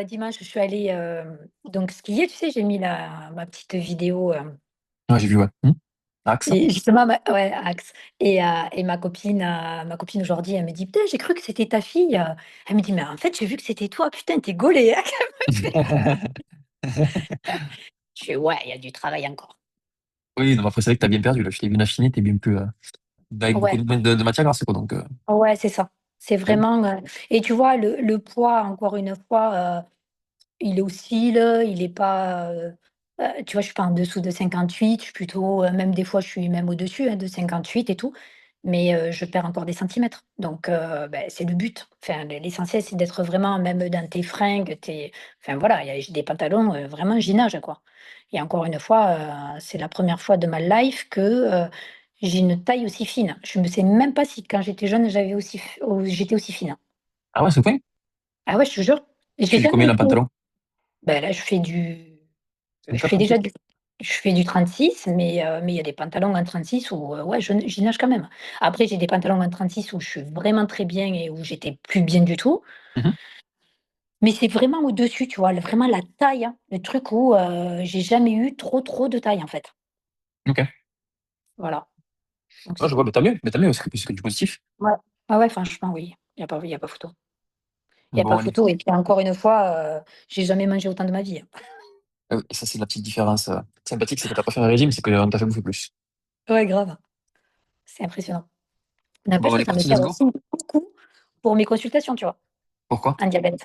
Dimanche, je suis allée, donc skier, tu sais, j'ai mis ma petite vidéo, Ouais, j'ai vu, ouais. Axe. et justement ouais, à Axe et ma copine aujourd'hui, elle me dit: «Putain, j'ai cru que c'était ta fille», elle me dit: «Mais en fait, j'ai vu que c'était toi, putain, tu es gaulée, hein». Je fais: «Ouais, il y a du travail encore». Oui, non, mais après, c'est vrai que t'as bien perdu, là. Je t'ai bien affiné, t'es bien plus, avec beaucoup Ouais, de matière grasse, quoi, donc, ouais, c'est ça. C'est bah oui. vraiment, et tu vois, le poids, encore une fois, il oscille, il est pas, tu vois, je suis pas en dessous de 58, je suis plutôt, même des fois, je suis même au-dessus, hein, de 58 et tout, mais je perds encore des centimètres, donc c'est le but. Enfin, l'essentiel, c'est d'être vraiment, même dans tes fringues, enfin voilà, j'ai des pantalons, vraiment, j'y nage, quoi, et encore une fois, c'est la première fois de ma life que, j'ai une taille aussi fine. Je ne sais même pas si quand j'étais jeune, j'étais aussi fine, hein. Ah ouais, ce point? Ah ouais, je te jure, Tu j'ai fais du jamais combien, là, été. pantalon? Ben là, je 24, fais 38? déjà je fais du 36, mais il y a des pantalons en 36 où, ouais, j'y nage quand même. Après, j'ai des pantalons en 36 où je suis vraiment très bien et où j'étais plus bien du tout. Mmh. Mais c'est vraiment au-dessus, tu vois? Vraiment la taille, hein, le truc où, j'ai jamais eu trop de taille, en fait. OK. Voilà, donc Ouais, c'est je vois, cool. mais tant mieux, c'est que du positif. Ouais. Ah ouais, franchement, oui. Il y a pas photo. Il y a pas Bon, allez. photo, et puis encore une fois, j'ai jamais mangé autant de ma vie, hein. Ah oui, ça, c'est la petite différence, sympathique, c'est que t'as pas fait un régime, c'est qu'on t'a fait bouffer plus. Ouais, grave, c'est impressionnant. Bon, N'empêche on que est ça me parti, sert let's go. aussi beaucoup pour mes consultations, tu vois? Pourquoi? Un diabète.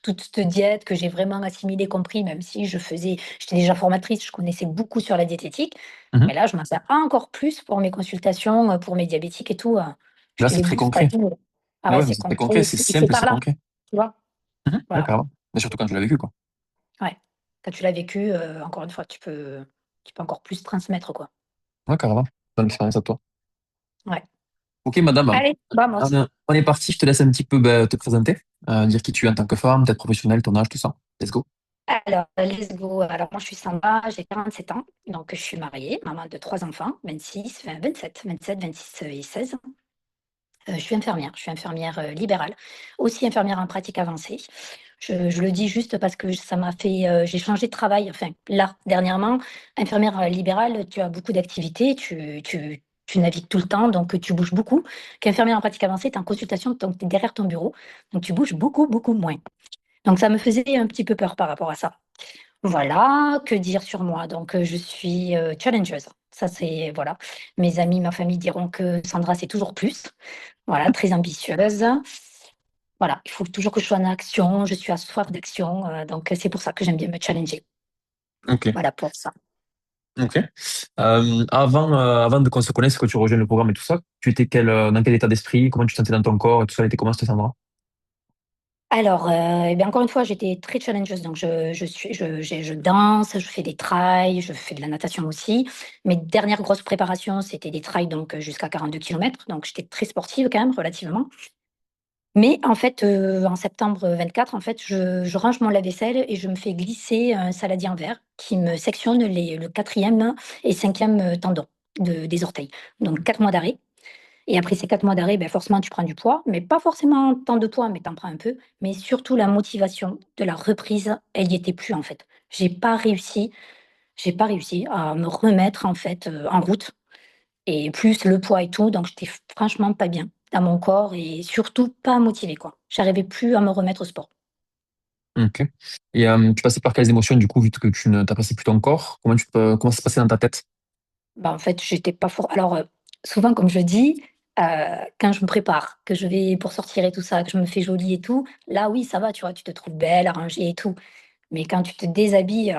Toute cette diète que j'ai vraiment assimilée, compris, même si j'étais déjà formatrice, je connaissais beaucoup sur la diététique, Mmh. mais là, je m'en sers encore plus pour mes consultations, pour mes diabétiques et tout, je Là, te c'est les très booste à concret. vie. Ah Ah ouais, ouais, mais c'est c'est très concret concret, et c'est c'est simple, c'est parlant, concret. tu vois? Ouais, Voilà, carrément. Mais surtout quand je l'ai vécu, quoi. ouais. Quand tu l'as vécu, encore une fois, tu peux encore plus transmettre, quoi. Ouais, carrément. Bonne expérience à toi. Ouais. OK, madame, Allez, vamos. on est parti, je te laisse un petit peu, bah, te présenter, dire qui tu es en tant que femme, peut-être professionnelle, ton âge, tout ça. Let's go. Alors, let's go. Alors moi, je suis Samba, j'ai 47 ans, donc je suis mariée, maman de 3 enfants, 26, enfin 27, 26, et 16. Je suis infirmière, libérale, aussi infirmière en pratique avancée. Je le dis juste parce que ça m'a fait, j'ai changé de travail, enfin là, dernièrement. Infirmière, libérale, tu as beaucoup d'activités, tu navigues tout le temps, donc tu bouges beaucoup. Qu'infirmière en pratique avancée, tu es en consultation, donc tu es derrière ton bureau, donc tu bouges beaucoup, beaucoup moins. Donc ça me faisait un petit peu peur par rapport à ça. Voilà, que dire sur moi? Donc, je suis, challengeuse. Ça, c'est voilà. Mes amis, ma famille diront que Sandra, c'est toujours plus. Voilà, très ambitieuse. Voilà, il faut toujours que je sois en action, je suis à soif d'action, donc c'est pour ça que j'aime bien me challenger. OK. Voilà pour ça. OK. Avant de qu'on se connaisse, que tu rejoignes le programme et tout ça, tu étais dans quel état d'esprit? Comment tu te sentais dans ton corps et tout ça? Était comment, cette Sandra? Alors, et bien, encore une fois, j'étais très challengeuse, donc je danse, je fais des trails, je fais de la natation aussi. Mes dernières grosses préparations, c'était des trails, donc jusqu'à 42 kilomètres, donc j'étais très sportive quand même, relativement. Mais en fait, en septembre 24, en fait, je range mon lave-vaisselle et je me fais glisser un saladier en verre qui me sectionne le quatrième et cinquième tendon des orteils. Donc 4 mois d'arrêt, et après ces 4 mois d'arrêt, forcément tu prends du poids, mais pas forcément tant de poids, mais tu en prends un peu. Mais surtout la motivation de la reprise, elle n'y était plus, en fait. J'ai pas réussi à me remettre, en fait, en route, et plus le poids et tout, donc j'étais franchement pas bien dans mon corps et surtout pas motivée, quoi. J'arrivais plus à me remettre au sport. OK. Et tu passais par quelles émotions, du coup, vu que tu n'apprécies plus ton corps? Comment ça se passait dans ta tête? En fait, j'étais pas for alors, souvent comme je dis, heu, quand je me prépare, que je vais pour sortir et tout ça, que je me fais jolie et tout, là oui, ça va, tu vois? Tu te trouves belle, arrangée et tout. Mais quand tu te déshabilles,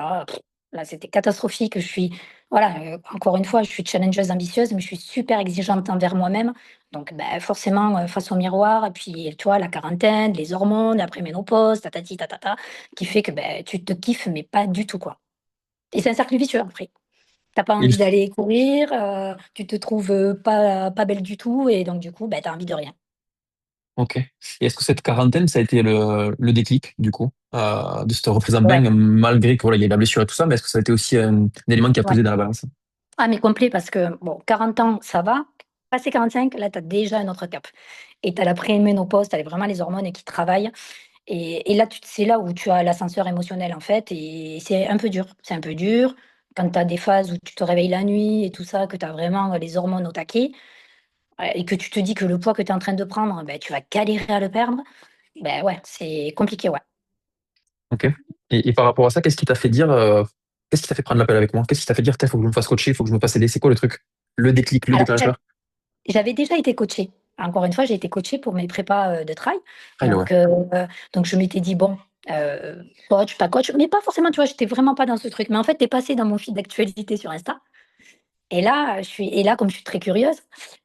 là, c'était catastrophique. Je suis voilà, encore une fois, je suis challengeuse, ambitieuse, mais je suis super exigeante envers moi-même. Donc, forcément, face au miroir, et puis, tu vois, la quarantaine, les hormones, après ménopause, tatati tatata, qui fait que, tu te kiffes, mais pas du tout, quoi. Et c'est un cercle vicieux après. Tu pas Et envie d'aller courir, tu te trouves, pas belle du tout, et donc du coup, tu as envie de rien. OK. Et est-ce que cette quarantaine, ça a été le déclic, du coup, de cette reprise en Ouais, main, malgré que, voilà, il y a eu la blessure et tout ça, mais est-ce que ça a été aussi un élément qui a ouais. pesé dans la balance? Ah mais complet, parce que bon, 40 ans, ça va. Passé 45, là, tu as déjà un autre cap, et tu as la préménopause, tu as vraiment les hormones qui travaillent, Et là, c'est là où tu as l'ascenseur émotionnel, en fait, et c'est un peu dur. C'est un peu dur quand tu as des phases où tu te réveilles la nuit et tout ça, que tu as vraiment les hormones au taquet, et que tu te dis que le poids que tu es en train de prendre, ben, tu vas galérer à le perdre. Ben ouais, c'est compliqué, ouais. Ok. Et par rapport à ça, qu'est-ce qui t'a fait dire, qu'est-ce qui t'a fait prendre l'appel avec moi? Qu'est-ce qui t'a fait dire, il faut que je me fasse coacher, il faut que je me fasse aider? C'est quoi le truc? Le déclic, le Alors, déclencheur? j'avais déjà été coachée. Encore une fois, j'ai été coachée pour mes prépas, de trail. Ah, ouais. Donc, donc je m'étais dit: «Bon, coach, pas coach», mais pas forcément, tu vois? J'étais vraiment pas dans ce truc. Mais en fait, tu es passé dans mon feed d'actualité sur Insta. Et là, comme je suis très curieuse,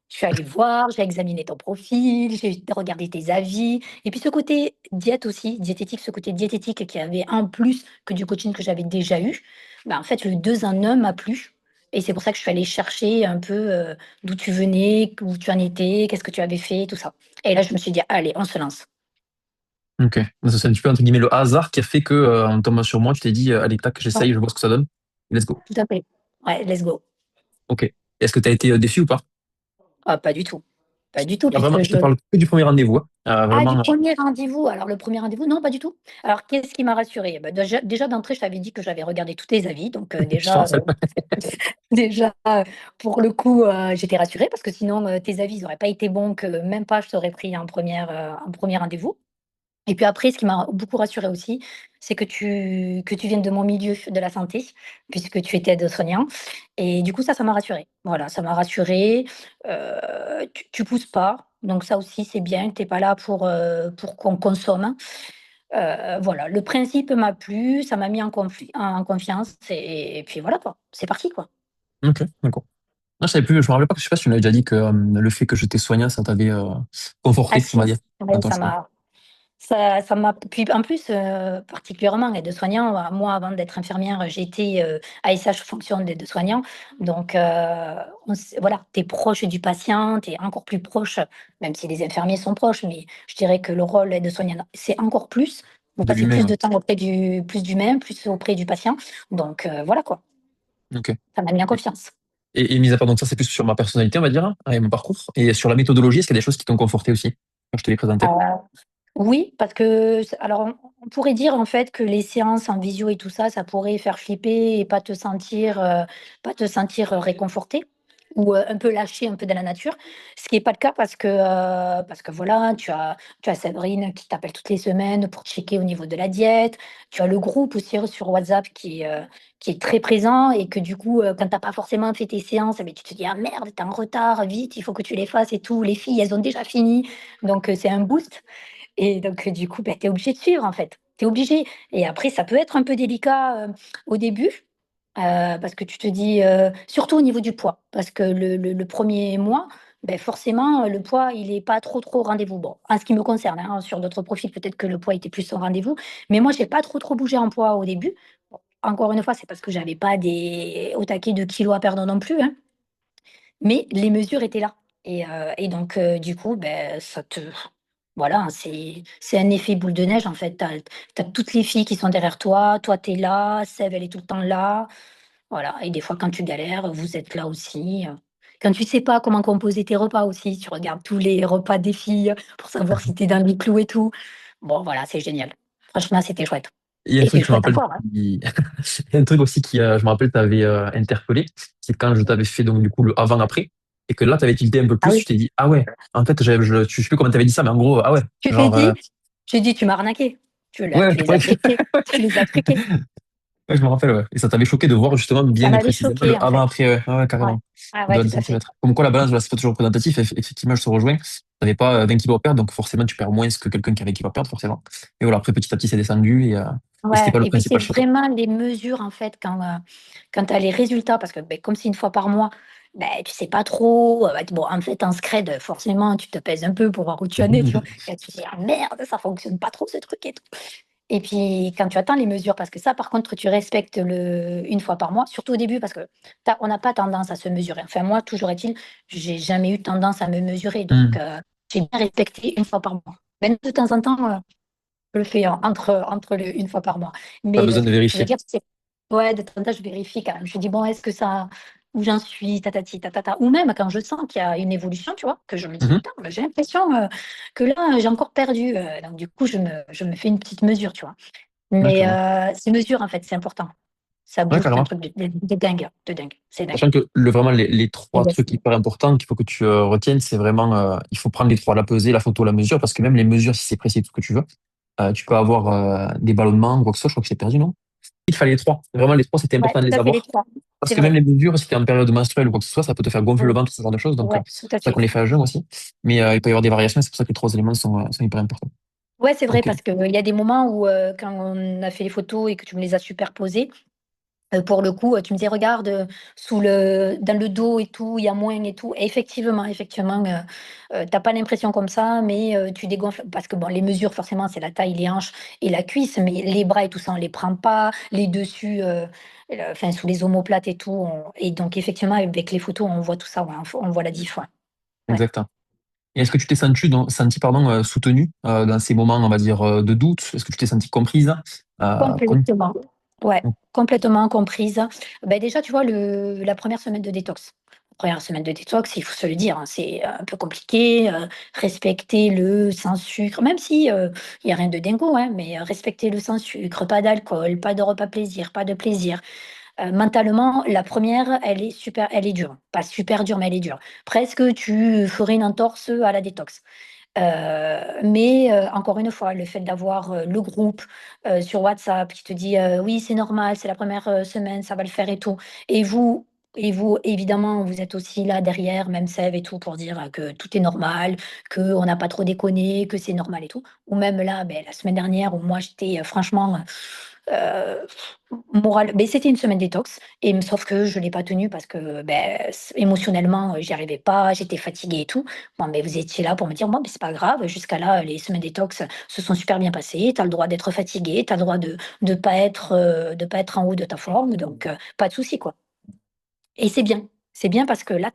je suis allée voir, j'ai examiné ton profil, j'ai regardé tes avis et puis ce côté diète aussi, diététique, ce côté diététique qui avait un plus que du coaching que j'avais déjà eu, bah, en fait, le 2 en 1 m'a plu et c'est pour ça que je suis allée chercher un peu, d'où tu venais, où tu en étais, qu'est-ce que tu avais fait, tout ça. Et là, je me suis dit: «Allez, on se lance». Ok. Ça, c'est un petit peu, entre guillemets, le hasard qui a fait que, en tombant sur moi, tu t'es dit, allez, tac, Ouais, j'essaye, je vois ce que ça donne. Let's go. tout à fait. Ouais, let's go. Ok. Est-ce que tu as été déçu ou pas? Ah, pas du tout. Pas du tout Ah, vraiment, puisque je te je parle que du premier rendez-vous, hein. Ah, du Vraiment, premier rendez-vous? Alors le premier rendez-vous, non, pas du tout. Alors qu'est-ce qui m'a rassurée? Bah, déjà d'entrée, je t'avais dit que j'avais regardé tous tes avis, donc je te rappelle. déjà, pour le coup, j'étais rassurée parce que sinon, tes avis, ils auraient pas été bons, que même pas je t'aurais pris un 1er rendez-vous. Et puis après, ce qui m'a beaucoup rassurée aussi, c'est que tu viennes de mon milieu de la santé, puisque tu étais aide-soignant et du coup ça m'a rassurée. Voilà, ça m'a rassurée, tu pousses pas, donc ça aussi c'est bien, tu es pas là pour qu'on consomme. Voilà, le principe m'a plu, ça m'a mis en confiance et puis voilà quoi, c'est parti quoi. Ok, d'accord. Non, je savais plus, je me rappelais pas que, je sais pas si tu m'avais déjà dit que le fait que je t'ai soigné, ça t'avait Ah conforté, on si, va dire, dans ouais, ton choix. ça m'a puis en plus, particulièrement aide-soignant, moi avant d'être infirmière, j'ai été, ASH fonction d'aide-soignant donc on s voilà, tu es proche du patient, tu es encore plus proche, même si les infirmiers sont proches, mais je dirais que le rôle aide-soignant, c'est encore plus. Vous De passez plus l'humain. de temps auprès du plus d'humain, plus auprès du patient donc voilà quoi, Ok. ça m'a mis en Et, confiance. et mis à part donc ça, c'est plus sur ma personnalité, on va dire, hein, et mon parcours. Et sur la méthodologie, est-ce qu'il y a des choses qui t'ont conforté aussi, quand je te l'ai présenté? Oui, parce que alors on pourrait dire en fait que les séances en visio et tout ça, ça pourrait faire flipper et pas te sentir réconforté ou, un peu lâché un peu dans la nature. Ce qui est pas le cas parce que voilà, tu as Séverine qui t'appelle toutes les semaines pour checker au niveau de la diète. Tu as le groupe aussi sur WhatsApp qui est très présent et que du coup, quand tu as pas forcément fait tes séances, eh beh, tu te dis: «Ah merde, tu es en retard, vite, il faut que tu les fasses et tout. Les filles, elles ont déjà fini». Donc, c'est un boost. Et donc, du coup, bah, tu es obligé de suivre, en fait. Tu es obligé et après ça peut être un peu délicat, au début, parce que tu te dis, surtout au niveau du poids, parce que le 1er mois, beh, forcément, le poids, il est pas trop au rendez-vous. Bon, en ce qui me concerne, hein, sur d'autres profils, peut-être que le poids était plus au rendez-vous, mais moi, j'ai pas trop bougé en poids au début. Bon, encore une fois, c'est parce que j'avais pas des au taquet de kilos à perdre non plus, hein, mais les mesures étaient là et donc du coup, beh, ça te voilà, hein, c'est un effet boule de neige, en fait. Tu as toutes les filles qui sont derrière toi, toi, tu es là, Sève, elle est tout le temps là. Voilà et des fois, quand tu galères, vous êtes là aussi. Quand tu sais pas comment composer tes repas aussi, tu regardes tous les repas des filles pour savoir si tu es dans les clous et tout. Bon, voilà, c'est génial. Franchement, c'était chouette Il y a un et truc c'est que je me chouette rappelle encore, hein. il y a un truc aussi qui, je me rappelle, t'avais interpellé, c'est quand je t'avais fait donc du coup le avant-après, et que là, t'avais tilté un peu Ah plus, oui, tu t'es dit, ah ouais, en fait, je sais plus comment t'avais dit ça, mais en gros, ah ouais, tu t'es genre, dit tu dit: «Tu m'as arnaqué». ouais, Tu tu les as pourrais. truqués, tu les as truqués. Ouais, je me rappelle, ouais. Et ça t'avait choqué de voir justement Ça bien et m'avait précisément le choquée, en fait. avant-après, ouais, ouais, ouais, Ouais. carrément, Ah de ouais, 1 tout à fait. centimètre. Comme quoi, la balance, voilà, c'est pas toujours représentatif, effectivement, je te rejoins. T'avais pas 20 kilos à perdre, donc forcément, tu perds moins que quelqu'un qui avait 20 kilos à perdre, forcément. Et voilà, après, petit à petit, c'est descendu et c'était Ouais pas le et puis c'est principal chez toi. vraiment les mesures en fait quand tu as les résultats parce que, beh, comme c'est une fois par mois, beh, tu sais pas trop, bon en fait en scred forcément tu te pèses un peu pour voir où tu en es, tu vois? Et là tu te dis: «Ah merde, ça fonctionne pas trop ce truc et tout» et puis quand tu atteins les mesures parce que ça par contre tu respectes le une fois par mois, surtout au début parce que on n'a pas tendance à se mesurer. Enfin moi toujours est-il, j'ai jamais eu tendance à me mesurer donc Hmm. j'ai bien respecté une fois par mois. Même de temps en temps, je le fais entre le une fois par mois. Pas Mais besoin de je veux vérifier. dire, c'est ouais, de temps en temps, je vérifie quand même. Je dis: «Bon, est-ce que ça» où j'en suis, tatati, tatata. Ou même quand je sens qu'il y a une évolution, tu vois, que je me dis, Mhm. putain, bah, j'ai l'impression que là, j'ai encore perdu. Donc, du coup, je me fais une petite mesure, tu vois. Ouais, je Mais vois. ces mesures, en fait, c'est important. Ça Ouais, booste un carrément. truc de dingue, de dingue. C'est dingue. Sachant que vraiment les Et trois ben, trucs hyper importants qu'il faut que tu retiennes, c'est vraiment, il faut prendre les trois, la pesée, la photo, la mesure, parce que même les mesures, si c'est précis, tout ce que tu veux, tu peux avoir des ballonnements ou quoi que ce soit. Je crois que c'est perdu, non? Il fallait les trois. Vraiment, les trois, c'était ouais, important de tout les à fait les avoir. trois. Parce C'est que même vrai. les mesures, si tu es en période menstruelle ou quoi que ce soit, ça peut te faire gonfler le Oui. ventre, ce genre de choses. Donc, Ouais, tout à c'est ça qu'on fait. les fait à jeun aussi. Mais il peut y avoir des variations, c'est pour ça que les trois éléments sont hyper importants. Ouais, c'est vrai, Ok, parce qu'il y a des moments où, quand on a fait les photos et que tu me les as superposées, pour le coup, tu me disais: «Regarde, dans le dos et tout, il y a moins et tout» et effectivement, tu pas l'impression comme ça, mais tu dégonfles parce que bon, les mesures forcément, c'est la taille, les hanches et la cuisse, mais les bras et tout ça, on les prend pas. Les dessus, enfin sous les omoplates et tout, et donc effectivement, avec les photos, on voit tout ça, ouais, on voit la diff, ouais. Ouais. exactement. Et est-ce que tu t'es senti pardon, soutenue dans ces moments, on va dire, de doute? Est-ce que tu t'es sentie comprise? Euh, con- Complètement. Ouais, complètement comprise. Ben déjà, tu vois, la première semaine de détox. Première semaine de détox, il faut se le dire, hein, c'est un peu compliqué. Respecter le sans sucre, même si il y a rien de dingo, hein, mais respecter le sans sucre, pas d'alcool, pas de repas plaisir, pas de plaisir. Mentalement, la première, elle est dure. Pas super dure, mais elle est dure. Presque, tu ferais une entorse à la détox. Mais encore une fois, le fait d'avoir, le groupe, sur WhatsApp qui te dit: «Oui, c'est normal, c'est la première semaine, ça va le faire et tout» et vous, évidemment, vous êtes aussi là derrière, même Sève et tout, pour dire, que tout est normal, qu'on n'a pas trop déconné, que c'est normal et tout. Ou même là, beh, la semaine dernière où moi j'étais, franchement, heu, morale beh, c'était une semaine détox sauf que je l'ai pas tenue parce que, beh, émotionnellement, j'y arrivais pas, j'étais fatiguée et tout. Bon, mais vous étiez là pour me dire: «Bon, mais c'est pas grave, jusqu'à là, les semaines détox se sont super bien passées. Tu as le droit d'être fatigué, tu as le droit de pas être en haut de ta forme, donc pas de souci, quoi» et c'est bien. C'est bien parce que là,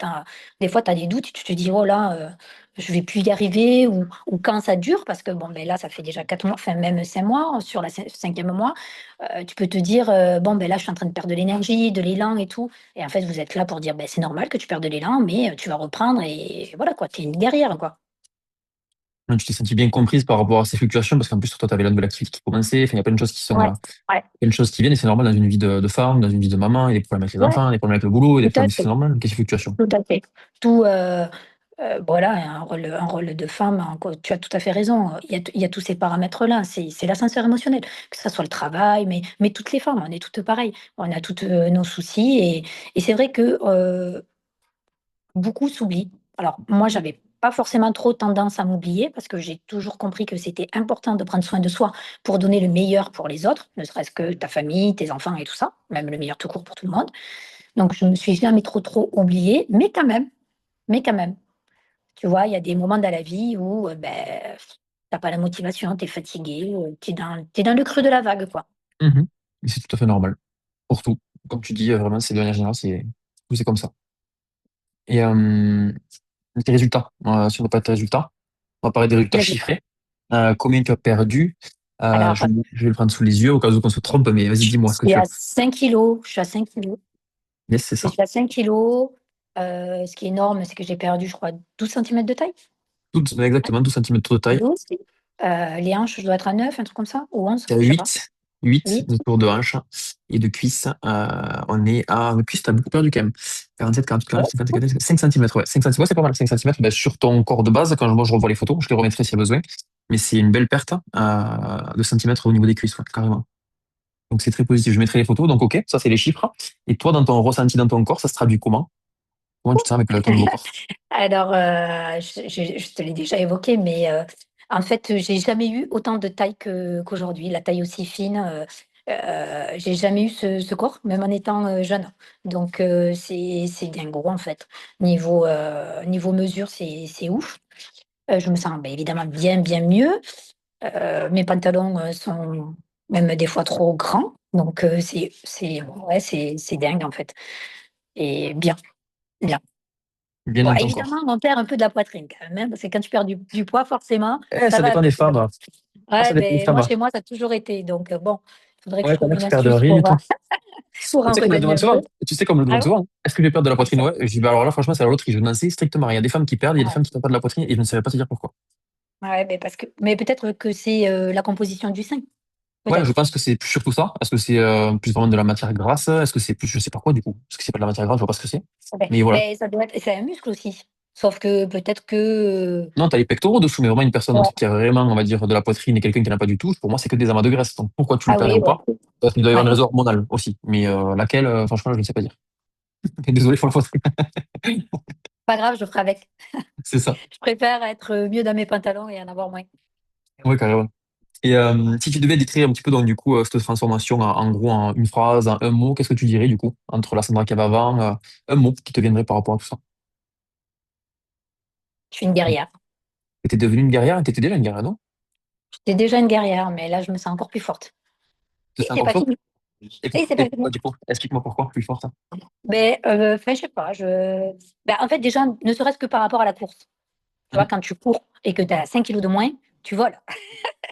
des fois, tu as des doutes et tu te dis: «Oh là, je vais plus y arriver» ou quand ça dure parce que bon, ben là, ça fait déjà 4 mois, enfin même 5 mois, sur la 5e mois, tu peux te dire, «Bon, ben là, je suis en train de perdre de l'énergie, de l'élan et tout» et en fait, vous êtes là pour dire: «Beh, c'est normal que tu perdes de l'élan, mais tu vas reprendre et voilà, quoi, tu es une guerrière, quoi». Tu t'es sentie bien comprise par rapport à ces fluctuations, parce qu'en plus, toi, tu avais la nouvelle activité qui commençait. Enfin, il y a plein de choses qui sont, Ouais, ouais, plein de choses qui viennent, et c'est normal dans une vie de femme, dans une vie de maman. Il y a des problèmes avec les ouais, enfants, des problèmes avec le boulot, et des tout à problèmes, c'est fait, normal, qu'est-ce que fluctuations. tout à fait. Tout, voilà, un rôle de femme, encore tu as tout à fait raison, il y a tous ces paramètres-là, c'est l'ascenseur émotionnel, que ça soit le travail, mais toutes les femmes, on est toutes pareilles. On a toutes, nos soucis et c'est vrai que, beaucoup s'oublient. Alors moi, j'avais pas forcément trop tendance à m'oublier parce que j'ai toujours compris que c'était important de prendre soin de soi pour donner le meilleur pour les autres, ne serait-ce que ta famille, tes enfants et tout ça, même le meilleur tout court pour tout le monde. Donc je me suis jamais trop oubliée, mais quand même, tu vois, il y a des moments dans la vie où, beh, tu pas la motivation, tu es fatigué, tu dans le creux de la vague, quoi. Mhm. Et c'est tout à fait normal. Pour tout. Comme tu dis, vraiment, c'est de manière générale, c'est comme ça. Et tes résultats, si on ne pas tes résultats, on va parler des résultats Vas-y. chiffrés. Combien tu as perdu? Alors, Je vais le prendre sous les yeux au cas où qu'on se trompe, mais vas-y, je dis-moi ce que suis tu as. à 5 kilos. Je suis à 5 kilos. Yes, c'est Je ça. suis à 5 kilos. Ce qui est énorme, c'est que j'ai perdu, je crois, 12 centimètres de taille. Exactement, 12 centimètres de taille. 12. Les hanches, je dois être à 9, un truc comme ça, ou 11, Tu as je sais pas. 8 8. de tour de hanche et de cuisse. On est à. De cuisse, tu as beaucoup perdu quand même. 47, 48, Ouais. 49, 50, 51, 5 centimètres. Ouais, 5 centimètres, ouais, c'est pas mal. 5 centimètres, sur ton corps de base, quand moi je revois les photos, je les remettrai s'il y a besoin. Mais c'est une belle perte de centimètres au niveau des cuisses, ouais, carrément. Donc c'est très positif. Je mettrai les photos. Donc ok, ça c'est les chiffres. Et toi, dans ton ressenti dans ton corps, ça se traduit comment? Comment tu te sens avec ton nouveau corps? Alors, je te l'ai déjà évoqué, mais en fait, j'ai jamais eu autant de taille qu'aujourd'hui, la taille aussi fine, j'ai jamais eu ce corps, même en étant, jeune. Donc c'est dingo, en fait. Niveau mesure, c'est ouf. Je me sens, beh, évidemment bien mieux. Mes pantalons, sont même des fois trop grands, donc ouais, c'est dingue, en fait et bien, bien. Bien Bon, dans ton évidemment, corps. on perd un peu de la poitrine quand même, hein, parce que quand tu perds du poids, forcément, ça Ça va un dépend des peu perdre. femmes. Ah, ça Ouais, dépend des ben moi, femmes. chez moi, ça a toujours été, donc bon, il faudrait que je Ouais, t'en trouve as une qui perdent astuce rien du pour, tout. pour Tu en sais qu'on me le regagner demande un souvent. peu. Tu sais qu'on me le Ah demande ouais? souvent. Est-ce que j'ai peur de la Comme poitrine? ça. Ouais. Je dis, bah alors là, franchement, c'est la loterie. Je n'en sais strictement rien. Il y a des femmes qui perdent, il y a des femmes Ouais. qui perdent pas de la poitrine et je ne saurais pas te dire pourquoi. Ouais, mais parce que, mais peut-être que c'est la composition du sein. Ouais, je Peut-être. pense que c'est surtout ça. Est-ce que c'est plus vraiment de la matière grasse? Est-ce que c'est plus, je sais pas quoi du coup. Parce que c'est pas de la matière grasse, je vois pas ce que c'est. Ouais. Mais voilà. Mais ça doit être, c'est un muscle aussi. Sauf que peut-être que. Non, t'as les pectoraux dessous, mais vraiment une personne Ouais. qui a vraiment, on va dire, de la poitrine et quelqu'un qui n'a pas du tout, pour moi, c'est que des amas de graisse. Donc pourquoi tu le Ah perds oui, ou ouais. pas? Parce qu'il doit y avoir Ouais. une raison hormonale aussi. Mais laquelle, franchement, je ne sais pas dire. Désolé pour la poitrine. Pas grave, je ferai avec. C'est ça. Je préfère être mieux dans mes pantalons et en avoir moins. Oui, carrément. Et si tu devais décrire un petit peu donc du coup cette transformation en gros en une phrase, en un mot, qu'est-ce que tu dirais du coup entre la Sandra qu'il y avait avant, un mot qui te viendrait par rapport à tout ça? Je suis une guerrière. T'étais devenue une guerrière et t'étais déjà une guerrière, non? J'étais déjà une guerrière, mais là, je me sens encore plus forte. C'est Et c'est encore pas chaud? fini. Et c'est Et pas pourquoi fini. du coup? Explique-moi pourquoi plus forte. Mais, enfin, je sais pas. Ben, en fait, déjà, ne serait-ce que par rapport à la course. Tu vois, Mhm. quand tu cours et que tu as 5 kilos de moins, tu voles.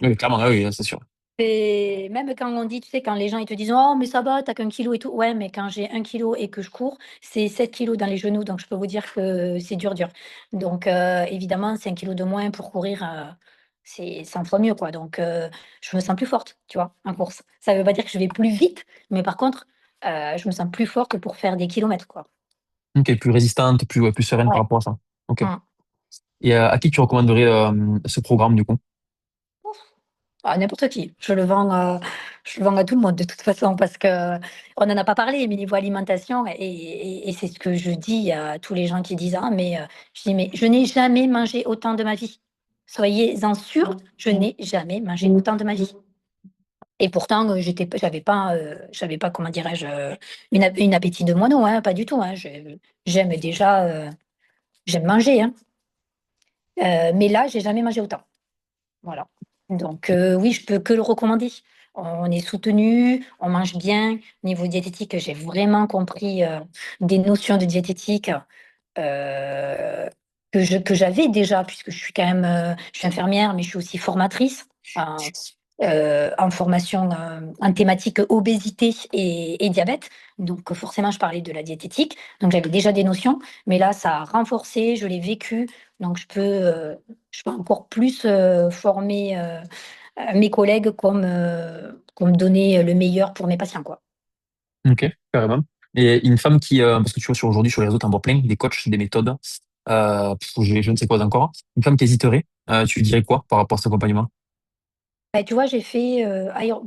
Oui, clairement, ah oui, c'est sûr. Et même quand on dit, tu sais, quand les gens ils te disent: «Oh, mais ça va, t'as qu'un kilo et tout». Ouais, mais quand j'ai 1 kilo et que je cours, c'est 7 kilos dans les genoux, donc je peux vous dire que c'est dur, dur. Donc, évidemment, 5 kilos de moins pour courir, c'est 100 fois mieux, quoi. Donc, je me sens plus forte, tu vois, en course. Ça veut pas dire que je vais plus vite, mais par contre, je me sens plus forte pour faire des kilomètres, quoi. Ok, plus résistante, plus, ouais, plus sereine par Ouais. rapport à ça. Ok. Mmh. Et à qui tu recommanderais ce programme du coup? À n'importe qui. Je le vends à tout le monde de toute façon parce que on n'en a pas parlé, mais niveau alimentation et c'est ce que je dis à tous les gens qui disent: «Ah mais» je dis: «Mais je n'ai jamais mangé autant de ma vie. Soyez-en sûrs, je n'ai jamais mangé autant de ma vie» et pourtant, j'avais pas, comment dirais-je, une appétit de moineau, hein, pas du tout, hein. J'aime déjà, j'aime manger, hein, mais là, j'ai jamais mangé autant. Voilà. Donc oui, je peux que le recommander. On est soutenu, on mange bien. Niveau diététique, j'ai vraiment compris, des notions de diététique, heu, que j'avais déjà puisque je suis quand même, je suis infirmière, mais je suis aussi formatrice en formation, en thématique obésité et diabète. Donc forcément, je parlais de la diététique. Donc j'avais déjà des notions, mais là, ça a renforcé, je l'ai vécu, donc je peux encore plus, former, mes collègues comme donner le meilleur pour mes patients, quoi. Ok, carrément. Et une femme qui, parce que tu vois sur aujourd'hui sur les réseaux, t'en vois plein, des coachs, des méthodes, je ne sais quoi encore. Une femme qui hésiterait, tu lui dirais quoi par rapport à cet accompagnement? Bah, tu vois, j'ai fait,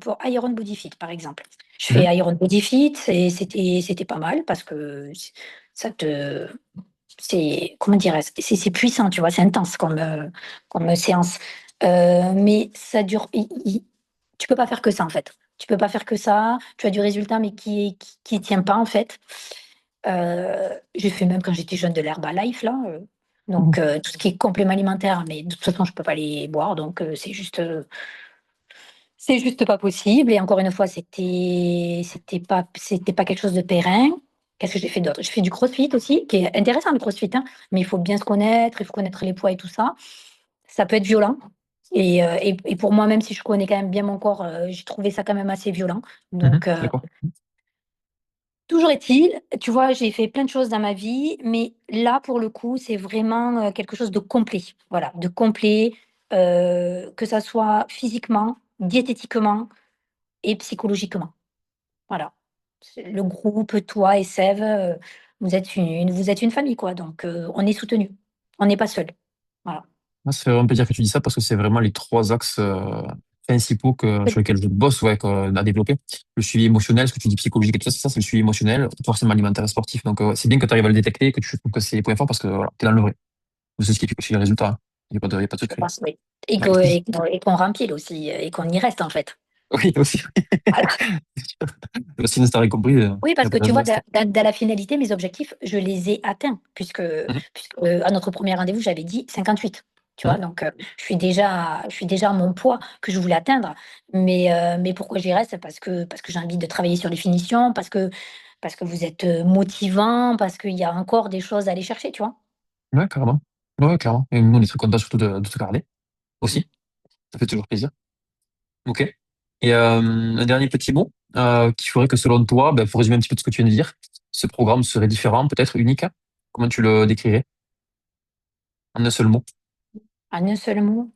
pour Iron Body Fit, par exemple. Je fais Mhm, Iron Body Fit et c'était pas mal parce que ça te c'est comment dirais-je? C'est puissant, tu vois? C'est intense comme séance. Mais ça dure i tu peux pas faire que ça, en fait. Tu peux pas faire que ça. Tu as du résultat, mais qui tient pas, en fait. J'ai fait même quand j'étais jeune de l'Herbalife là, mhm. donc tout ce qui est compléments alimentaires, mais de toute façon je peux pas les boire donc c'est juste pas possible et encore une fois c'était pas quelque chose de périn. Qu'est-ce que j'ai fait d'autre? J'ai fait du crossfit aussi, qui est intéressant le crossfit, hein, mais il faut bien se connaître, il faut connaître les poids et tout ça. Ça peut être violent et pour moi, même si je connais quand même bien mon corps, j'ai trouvé ça quand même assez violent Mhm, donc d'accord. toujours est-il, tu vois, j'ai fait plein de choses dans ma vie, mais là, pour le coup, c'est vraiment, quelque chose de complet. Voilà, de complet, que ça soit physiquement, diététiquement et psychologiquement. Voilà. C'est le groupe, toi et Sève, vous êtes une famille, quoi, donc on est soutenus. On n'est pas seuls. Voilà. Moi, ça fait vraiment plaisir que tu dis ça parce que c'est vraiment les trois axes principaux sur lesquels je bosse, ouais, à développer. Le suivi émotionnel, ce que tu dis psychologique et tout ça, c'est le suivi émotionnel, forcément alimentaire et sportif. Donc, ouais, c'est bien que tu arrives à le détecter et que tu trouves que c'est les points forts parce que voilà, tu es dans le vrai. C'est ce qui fait aussi les résultats, hein. Il y a pas de Je secret. pense, oui. Et Ouais. qu'on rempile aussi, et qu'on y reste, en fait. Oui, aussi. Voilà. Sinon, si t'as rien compris, il Oui, n'y parce a que pas de tu raison de vois, rester. dans la finalité, mes objectifs, je les ai atteints Mhm, puisque, à notre premier rendez-vous, j'avais dit 58. Tu vois? mhm. Donc, je suis déjà à mon poids que je voulais atteindre. Mais pourquoi j'y reste? Parce que j'ai envie de travailler sur les finitions, parce que vous êtes, motivants, parce qu'il y a encore des choses à aller chercher, tu vois? Ouais, carrément. Ouais, clairement. Et nous, on est très contents surtout de te parler aussi. Ça fait toujours plaisir. Ok. Et un dernier petit mot. qui ferait que selon toi, ben, pour résumer un petit peu tout ce que tu viens de dire, ce programme serait différent, peut-être unique? Comment tu le décrirais en un seul mot? En un seul mot?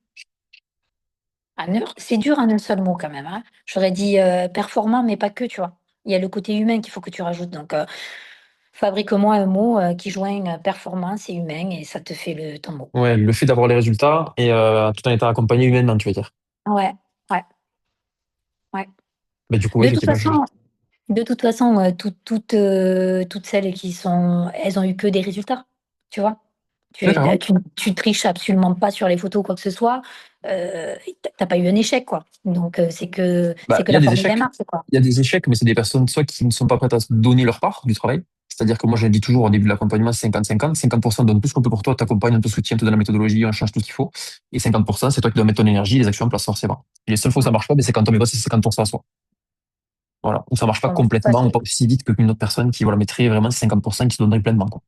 C'est dur en un seul mot quand même, hein. J'aurais dit, performant, mais pas que, tu vois? Il y a le côté humain qu'il faut que tu rajoutes, donc fabrique-moi un mot, qui joint, performance et humain et ça te fait le ton mot. Ouais, le fait d'avoir les résultats et tout en étant accompagné humainement, tu veux dire. Ouais, ouais, ouais. Ben, du coup, oui, De toute effectivement, façon de toute façon, toutes celles qui sont elles ont eu que des résultats, tu vois? ouais, carrément. Tu triches absolument pas sur les photos ou quoi que ce soit, tu pas eu un échec, quoi. Donc Bah, c'est que il y a la des formule elle échecs. marche, quoi. Il y a des échecs, mais c'est des personnes soit qui ne sont pas prêtes à se donner leur part du travail. C'est-à-dire que moi, je le dis toujours au début de l'accompagnement, c'est 50-50. 50% donne tout ce qu'on peut pour toi, t'accompagne, on te soutient, on te donne la méthodologie, on change tout ce qu'il faut. Et 50%, c'est toi qui dois mettre ton énergie et les actions en place, forcément. Et les seules fois où ça Ouais. marche pas, ben, c'est quand on met pas ces 50% à soi. Voilà. Ou ça marche pas Bon, de toute complètement, ou façon pas aussi vite que qu'une autre personne qui, voilà, mettrait vraiment ces 50% et qui se donnerait pleinement, quoi.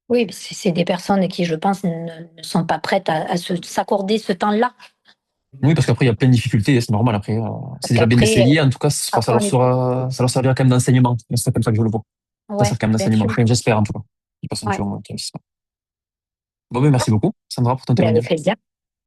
oui, c'est des personnes qui, je pense, ne sont pas prêtes à s'accorder ce temps-là. Oui, parce qu'après, il y a plein de difficultés, c'est normal. Après, Parce c'est déjà bien qu'après, d'essayer. En tout cas, après on est ça leur servira quand même d'enseignement. C'est comme ça que je le vois. Ça ouais, sert quand même bien d'enseignement. sûr. Enfin, j'espère, en tout cas. Les personnes Ouais. qui ont, Bon, ben, merci beaucoup, Sandra, pour ton Mais avec témoignage. plaisir.